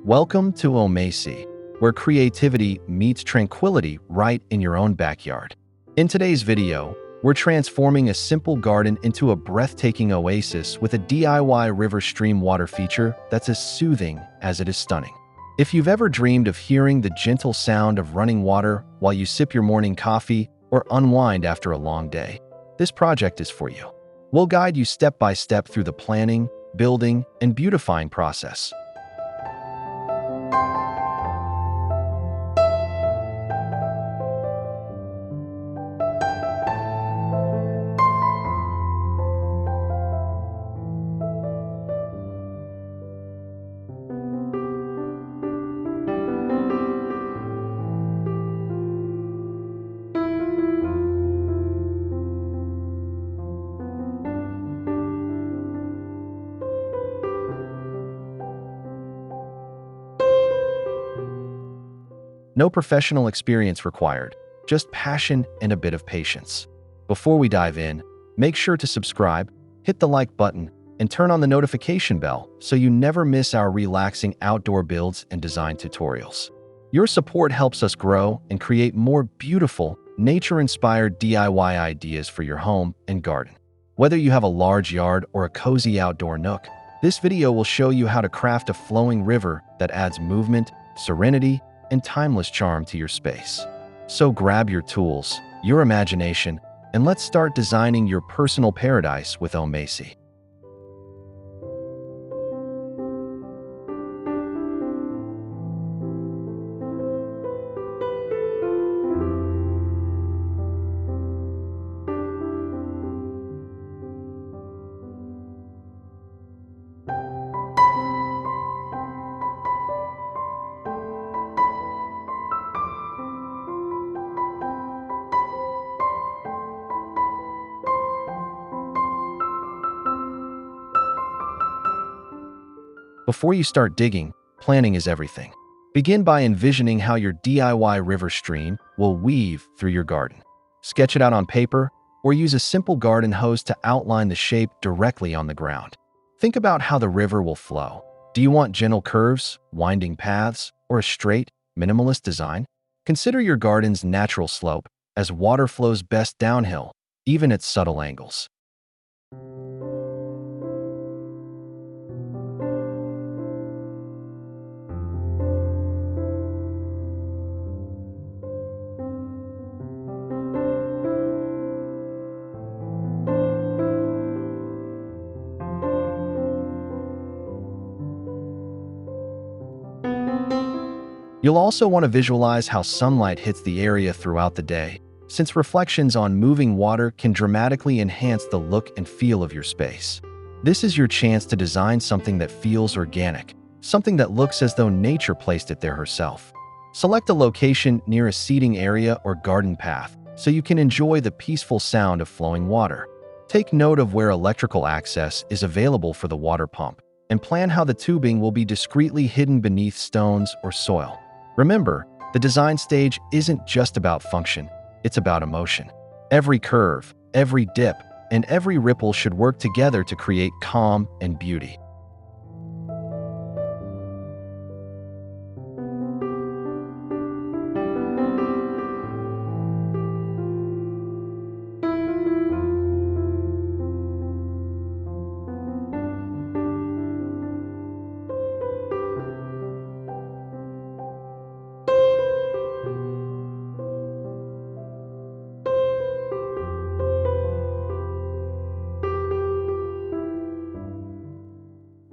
Welcome to Omasae, where creativity meets tranquility right in your own backyard. In today's video, we're transforming a simple garden into a breathtaking oasis with a DIY river stream water feature that's as soothing as it is stunning. If you've ever dreamed of hearing the gentle sound of running water while you sip your morning coffee or unwind after a long day, this project is for you. We'll guide you step by step through the planning, building, and beautifying process. No professional experience required, just passion and a bit of patience. Before we dive in, make sure to subscribe, hit the like button, and turn on the notification bell so you never miss our relaxing outdoor builds and design tutorials. Your support helps us grow and create more beautiful, nature-inspired DIY ideas for your home and garden. Whether you have a large yard or a cozy outdoor nook, this video will show you how to craft a flowing river that adds movement, serenity, and timeless charm to your space. So grab your tools, your imagination, and let's start designing your personal paradise with Omasae. Before you start digging, planning is everything. Begin by envisioning how your DIY river stream will weave through your garden. Sketch it out on paper or use a simple garden hose to outline the shape directly on the ground. Think about how the river will flow. Do you want gentle curves, winding paths, or a straight, minimalist design? Consider your garden's natural slope, as water flows best downhill, even at subtle angles. You'll also want to visualize how sunlight hits the area throughout the day, since reflections on moving water can dramatically enhance the look and feel of your space. This is your chance to design something that feels organic, something that looks as though nature placed it there herself. Select a location near a seating area or garden path so you can enjoy the peaceful sound of flowing water. Take note of where electrical access is available for the water pump, and plan how the tubing will be discreetly hidden beneath stones or soil. Remember, the design stage isn't just about function, it's about emotion. Every curve, every dip, and every ripple should work together to create calm and beauty.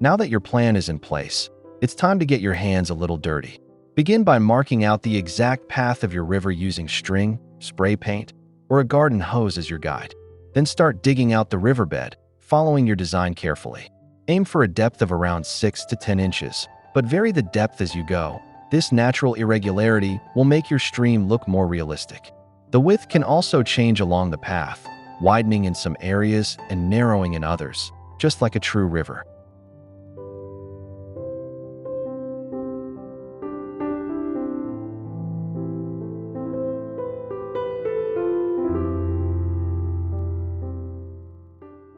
Now that your plan is in place, it's time to get your hands a little dirty. Begin by marking out the exact path of your river using string, spray paint, or a garden hose as your guide. Then start digging out the riverbed, following your design carefully. Aim for a depth of around 6 to 10 inches, but vary the depth as you go. This natural irregularity will make your stream look more realistic. The width can also change along the path, widening in some areas and narrowing in others, just like a true river.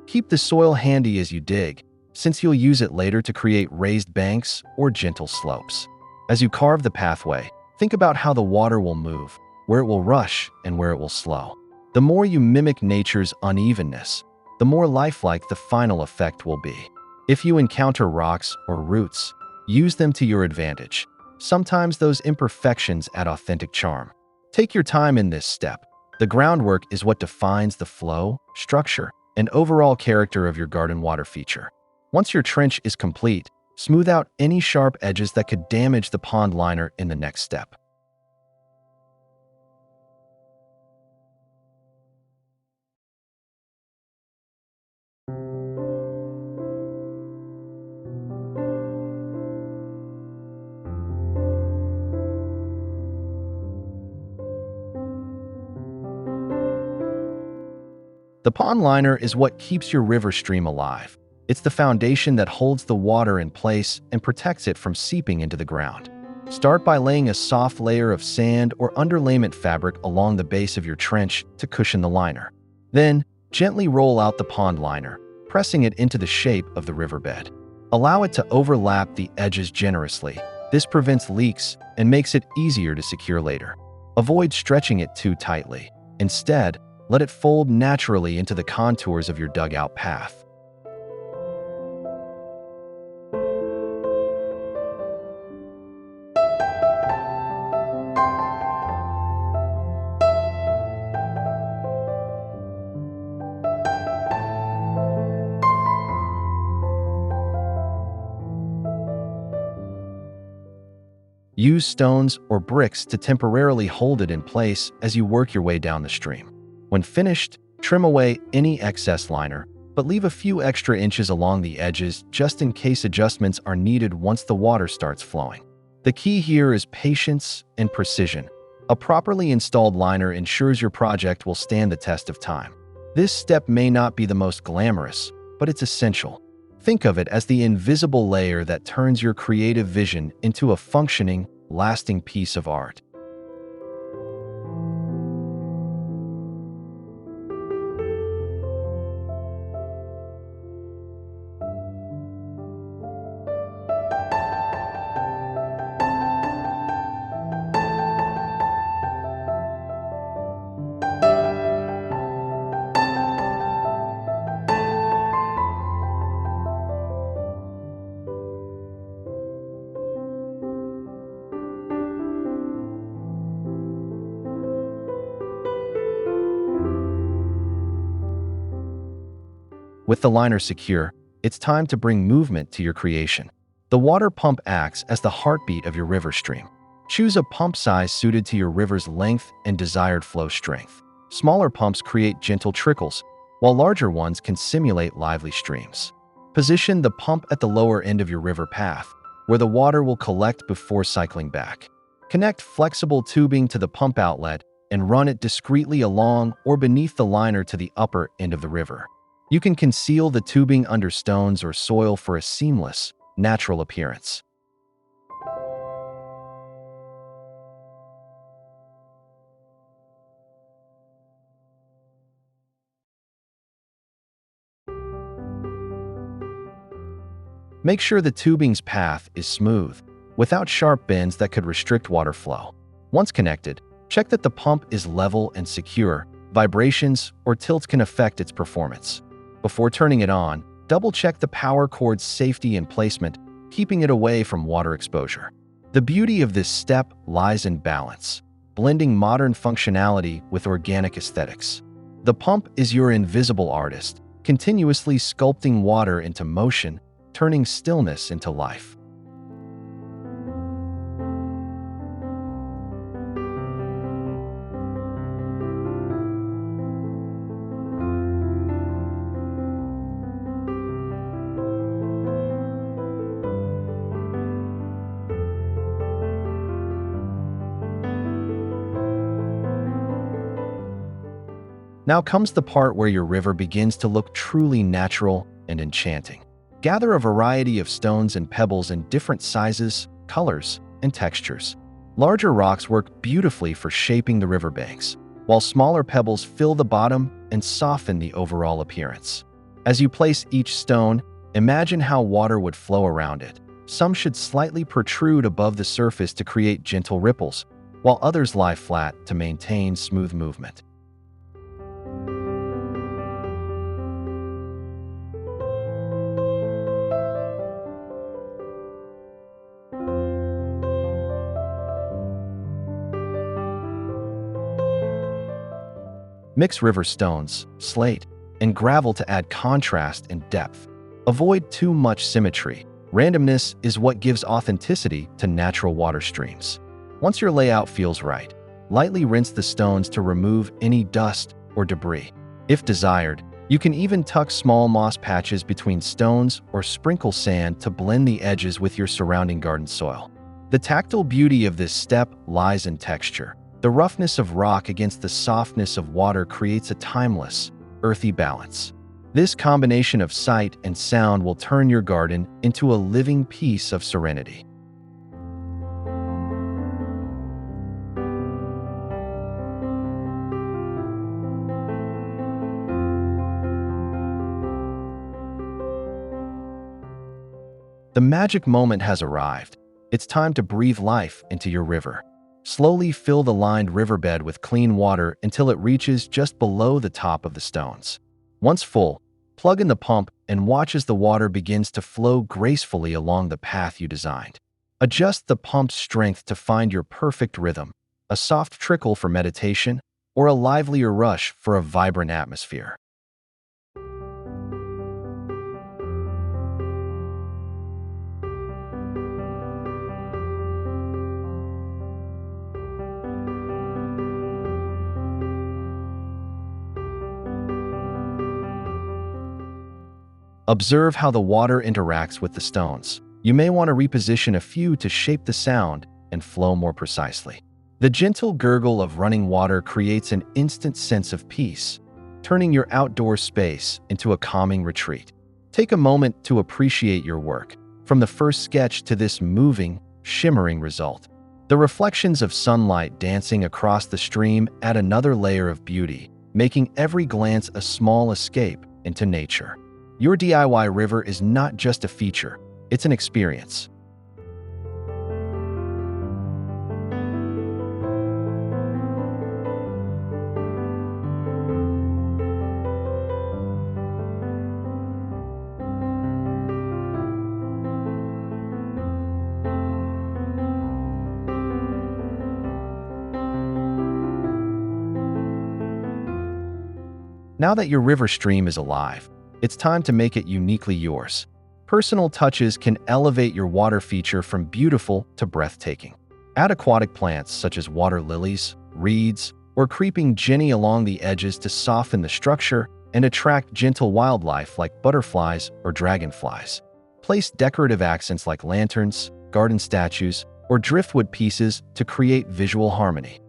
Keep the soil handy as you dig, since you'll use it later to create raised banks or gentle slopes. As you carve the pathway, think about how the water will move, where it will rush, and where it will slow. The more you mimic nature's unevenness, the more lifelike the final effect will be. If you encounter rocks or roots, use them to your advantage. Sometimes those imperfections add authentic charm. Take your time in this step. The groundwork is what defines the flow, structure, and overall character of your garden water feature. Once your trench is complete, smooth out any sharp edges that could damage the pond liner in the next step. The pond liner is what keeps your river stream alive. It's the foundation that holds the water in place and protects it from seeping into the ground. Start by laying a soft layer of sand or underlayment fabric along the base of your trench to cushion the liner. Then, gently roll out the pond liner, pressing it into the shape of the riverbed. Allow it to overlap the edges generously. This prevents leaks and makes it easier to secure later. Avoid stretching it too tightly. Instead, let it fold naturally into the contours of your dugout path. Use stones or bricks to temporarily hold it in place as you work your way down the stream. When finished, trim away any excess liner, but leave a few extra inches along the edges just in case adjustments are needed once the water starts flowing. The key here is patience and precision. A properly installed liner ensures your project will stand the test of time. This step may not be the most glamorous, but it's essential. Think of it as the invisible layer that turns your creative vision into a functioning, lasting piece of art. With the liner secure, it's time to bring movement to your creation. The water pump acts as the heartbeat of your river stream. Choose a pump size suited to your river's length and desired flow strength. Smaller pumps create gentle trickles, while larger ones can simulate lively streams. Position the pump at the lower end of your river path, where the water will collect before cycling back. Connect flexible tubing to the pump outlet and run it discreetly along or beneath the liner to the upper end of the river. You can conceal the tubing under stones or soil for a seamless, natural appearance. Make sure the tubing's path is smooth, without sharp bends that could restrict water flow. Once connected, check that the pump is level and secure. Vibrations or tilt can affect its performance. Before turning it on, double-check the power cord's safety and placement, keeping it away from water exposure. The beauty of this step lies in balance, blending modern functionality with organic aesthetics. The pump is your invisible artist, continuously sculpting water into motion, turning stillness into life. Now comes the part where your river begins to look truly natural and enchanting. Gather a variety of stones and pebbles in different sizes, colors, and textures. Larger rocks work beautifully for shaping the riverbanks, while smaller pebbles fill the bottom and soften the overall appearance. As you place each stone, Imagine how water would flow around it. Some should slightly protrude above the surface to create gentle ripples, while others lie flat to maintain smooth movement. Mix river stones, slate, and gravel to add contrast and depth. Avoid too much symmetry. Randomness is what gives authenticity to natural water streams. Once your layout feels right, lightly rinse the stones to remove any dust or debris. If desired, you can even tuck small moss patches between stones or sprinkle sand to blend the edges with your surrounding garden soil. The tactile beauty of this step lies in texture. The roughness of rock against the softness of water creates a timeless, earthy balance. This combination of sight and sound will turn your garden into a living piece of serenity. The magic moment has arrived. It's time to breathe life into your river. Slowly fill the lined riverbed with clean water until it reaches just below the top of the stones. Once full, plug in the pump and watch as the water begins to flow gracefully along the path you designed. Adjust the pump's strength to find your perfect rhythm, a soft trickle for meditation or a livelier rush for a vibrant atmosphere. Observe how the water interacts with the stones. You may want to reposition a few to shape the sound and flow more precisely. The gentle gurgle of running water creates an instant sense of peace, turning your outdoor space into a calming retreat. Take a moment to appreciate your work, from the first sketch to this moving, shimmering result. The reflections of sunlight dancing across the stream add another layer of beauty, making every glance a small escape into nature. Your DIY river is not just a feature, it's an experience. Now that your river stream is alive, it's time to make it uniquely yours. Personal touches can elevate your water feature from beautiful to breathtaking. Add aquatic plants such as water lilies, reeds, or creeping jenny along the edges to soften the structure and attract gentle wildlife like butterflies or dragonflies. Place decorative accents like lanterns, garden statues, or driftwood pieces to create visual harmony.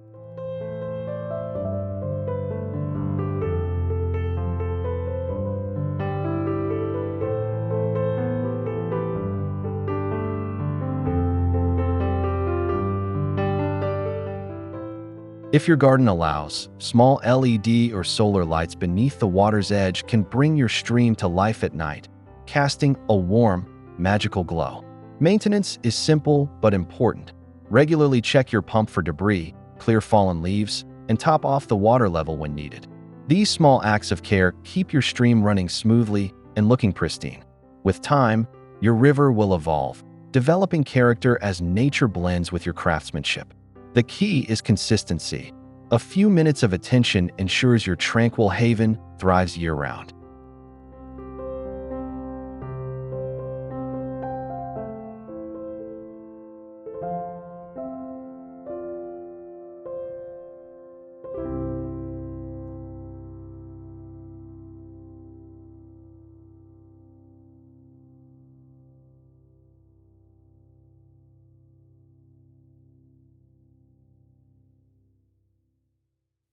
If your garden allows, small LED or solar lights beneath the water's edge can bring your stream to life at night, casting a warm, magical glow. Maintenance is simple but important. Regularly check your pump for debris, clear fallen leaves, and top off the water level when needed. These small acts of care keep your stream running smoothly and looking pristine. With time, your river will evolve, developing character as nature blends with your craftsmanship. The key is consistency. A few minutes of attention ensures your tranquil haven thrives year-round.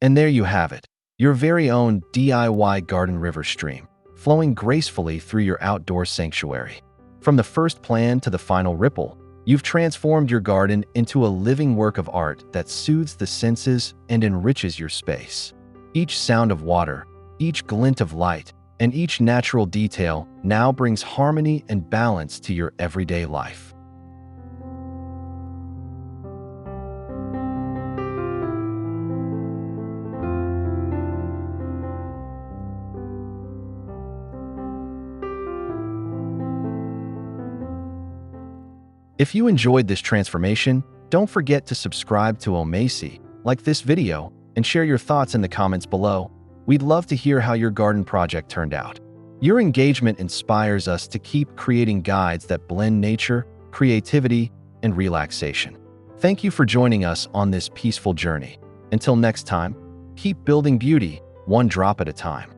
And there you have it, your very own DIY garden river stream, flowing gracefully through your outdoor sanctuary. From the first plan to the final ripple, you've transformed your garden into a living work of art that soothes the senses and enriches your space. Each sound of water, each glint of light, and each natural detail now brings harmony and balance to your everyday life. If you enjoyed this transformation, don't forget to subscribe to Omasae, like this video, and share your thoughts in the comments below. We'd love to hear how your garden project turned out. Your engagement inspires us to keep creating guides that blend nature, creativity, and relaxation. Thank you for joining us on this peaceful journey. Until next time, keep building beauty, one drop at a time.